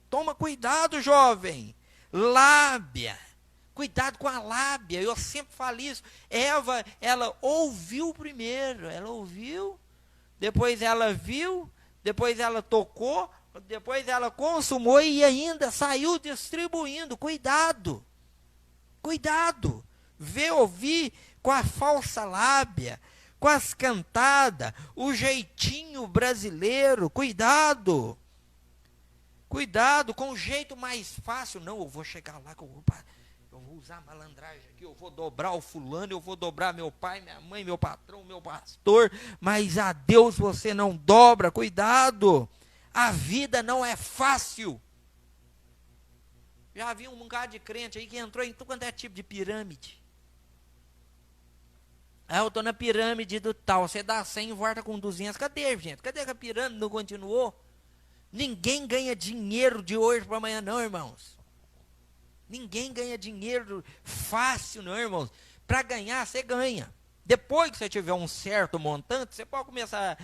Toma cuidado, jovem. Lábia. Cuidado com a lábia. Eu sempre falo isso. Eva, ela ouviu primeiro. Ela ouviu. Depois ela viu. Depois ela tocou. Depois ela consumou e ainda saiu distribuindo. Cuidado. Cuidado. Vê, ouvir com a falsa lábia, com as cantadas, o jeitinho brasileiro, cuidado com o jeito mais fácil. Não, eu vou chegar lá, eu vou usar malandragem aqui, eu vou dobrar o fulano, eu vou dobrar meu pai, minha mãe, meu patrão, meu pastor, mas a Deus você não dobra, cuidado, a vida não é fácil. Já vi um bocado de crente aí que entrou em tudo quanto é tipo de pirâmide. Eu estou na pirâmide do tal, você dá 100 e volta com 200. Cadê, gente? Cadê que a pirâmide não continuou? Ninguém ganha dinheiro de hoje para amanhã, não, irmãos. Ninguém ganha dinheiro fácil, não, irmãos. Para ganhar, você ganha. Depois que você tiver um certo montante, você pode começar,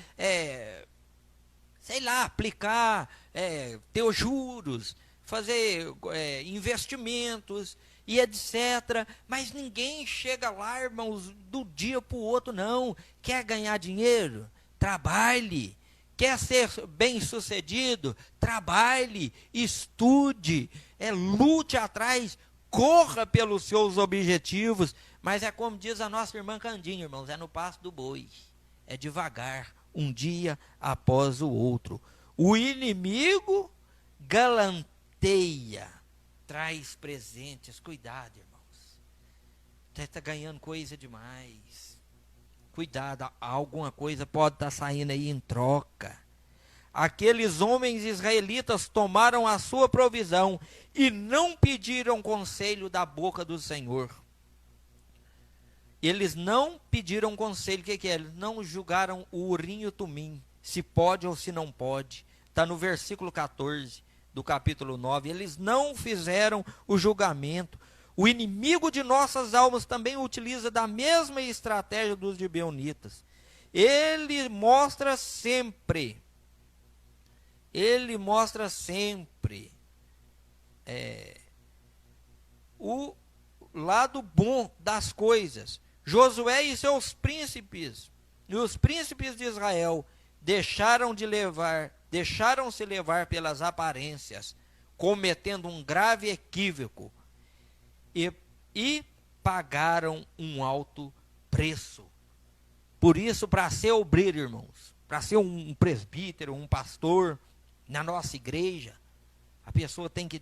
sei lá, aplicar, ter os juros, fazer investimentos e etc. Mas ninguém chega lá, irmãos, do dia para o outro, não. Quer ganhar dinheiro? Trabalhe. Quer ser bem sucedido? Trabalhe, estude, lute atrás, corra pelos seus objetivos. Mas é como diz a nossa irmã Candinha, irmãos, é no passo do boi. É devagar, um dia após o outro. O inimigo galanteia, traz presentes. Cuidado, irmãos. Você está ganhando coisa demais. Cuidado, alguma coisa pode estar saindo aí em troca. Aqueles homens israelitas tomaram a sua provisão e não pediram conselho da boca do Senhor. Eles não pediram conselho. O que é? Eles não julgaram o urim e o tumim, se pode ou se não pode. Está no versículo 14 do capítulo 9. Eles não fizeram o julgamento. O inimigo de nossas almas também utiliza da mesma estratégia dos gibeonitas. Ele mostra sempre o lado bom das coisas. Josué e seus príncipes, e os príncipes de Israel, deixaram-se levar pelas aparências, cometendo um grave equívoco, e pagaram um alto preço. Por isso, para ser obreiro, irmãos, para ser um presbítero, um pastor na nossa igreja, a pessoa tem que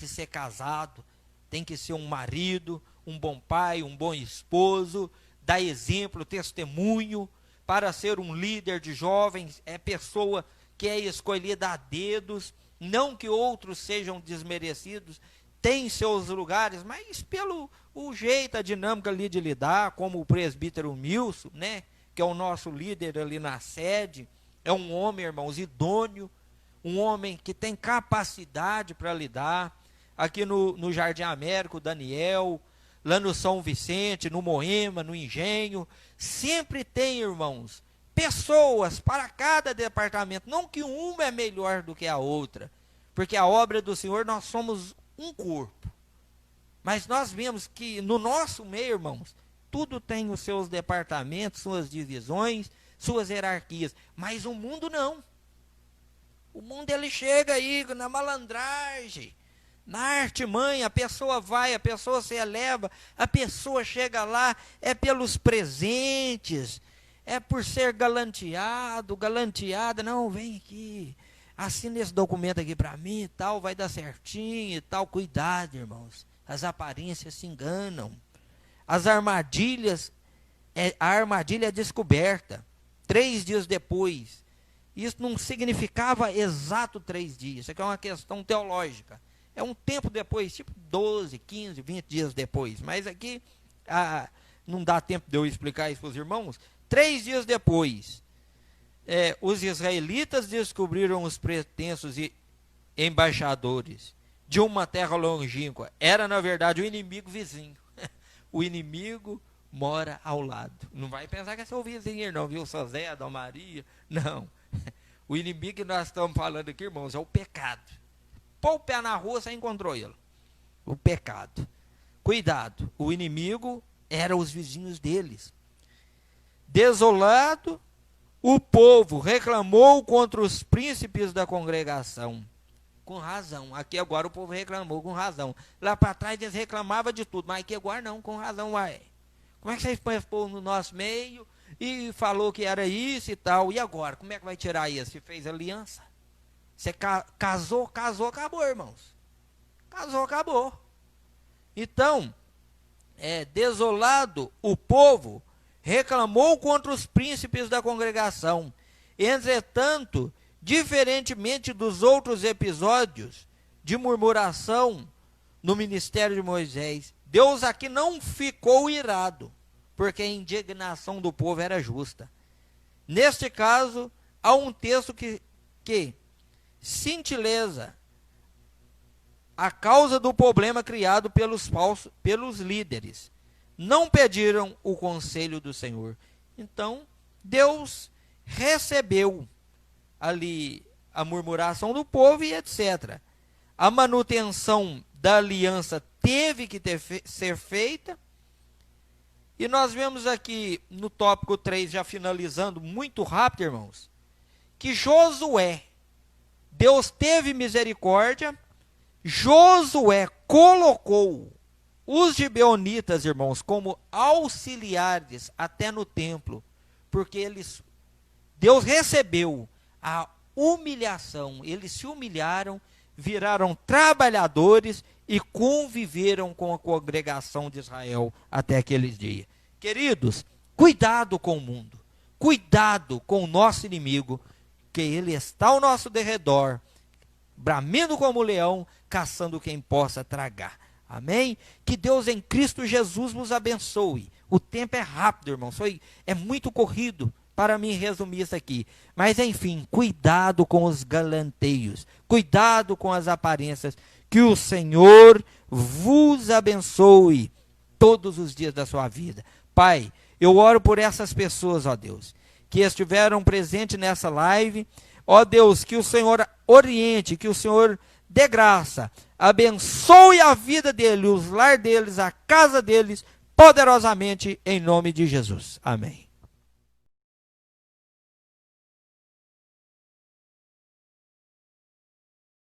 ser casado, tem que ser um marido, um bom pai, um bom esposo, dar exemplo, testemunho. Para ser um líder de jovens, é pessoa que é escolhida a dedos, não que outros sejam desmerecidos, tem seus lugares, mas pelo o jeito, a dinâmica ali de lidar, como o presbítero Milson, né, que é o nosso líder ali na sede, é um homem, irmãos, idôneo, um homem que tem capacidade para lidar. Aqui no Jardim América, o Daniel, lá no São Vicente, no Moema, no Engenho, sempre tem, irmãos, pessoas para cada departamento, não que uma é melhor do que a outra, porque a obra do Senhor, nós somos um corpo, mas nós vemos que no nosso meio, irmãos, tudo tem os seus departamentos, suas divisões, suas hierarquias, mas o mundo não. O mundo ele chega aí na malandragem, na artimanha, a pessoa vai, a pessoa se eleva, a pessoa chega lá, é pelos presentes, é por ser galanteado, galanteada, não, vem aqui, assina esse documento aqui para mim e tal, vai dar certinho e tal. Cuidado, irmãos, as aparências se enganam, as armadilhas, a armadilha é descoberta 3 dias depois. Isso não significava exato 3 dias, isso aqui é uma questão teológica, é um tempo depois, tipo 12, 15, 20 dias depois, mas aqui não dá tempo de eu explicar isso para os irmãos. 3 dias depois, os israelitas descobriram os pretensos embaixadores de uma terra longínqua. Era, na verdade, o inimigo vizinho. O inimigo mora ao lado. Não vai pensar que é seu vizinho, não, viu? Só Zé, Dona Maria. Não. O inimigo que nós estamos falando aqui, irmãos, é o pecado. Pôr o pé na rua, você encontrou ele. O pecado. Cuidado. O inimigo era os vizinhos deles. Desolado, o povo reclamou contra os príncipes da congregação. Com razão. Aqui agora o povo reclamou com razão. Lá para trás eles reclamavam de tudo, mas aqui agora não, com razão. Ué. Como é que vocês põem esse povo no nosso meio e falou que era isso e tal? E agora? Como é que vai tirar isso? Se fez aliança? Você casou, acabou, irmãos. Casou, acabou. Então, desolado, o povo reclamou contra os príncipes da congregação. Entretanto, diferentemente dos outros episódios de murmuração no ministério de Moisés, Deus aqui não ficou irado, porque a indignação do povo era justa. Neste caso, há um texto que cintileza a causa do problema criado pelos líderes. Não pediram o conselho do Senhor. Então, Deus recebeu ali a murmuração do povo e etc. A manutenção da aliança teve que ser feita. E nós vemos aqui no tópico 3, já finalizando muito rápido, irmãos, que Josué, Deus teve misericórdia, Josué colocou os gibeonitas, irmãos, como auxiliares até no templo, porque Deus recebeu a humilhação, eles se humilharam, viraram trabalhadores e conviveram com a congregação de Israel até aqueles dias. Queridos, cuidado com o mundo, cuidado com o nosso inimigo, que ele está ao nosso derredor, bramindo como leão, caçando quem possa tragar. Amém? Que Deus em Cristo Jesus vos abençoe. O tempo é rápido, irmãos. É muito corrido para mim resumir isso aqui. Mas, enfim, cuidado com os galanteios. Cuidado com as aparências. Que o Senhor vos abençoe todos os dias da sua vida. Pai, eu oro por essas pessoas, ó Deus, que estiveram presentes nessa live. Ó Deus, que o Senhor oriente, que o Senhor dê graça, abençoe a vida deles, os lar deles, a casa deles, poderosamente, em nome de Jesus. Amém.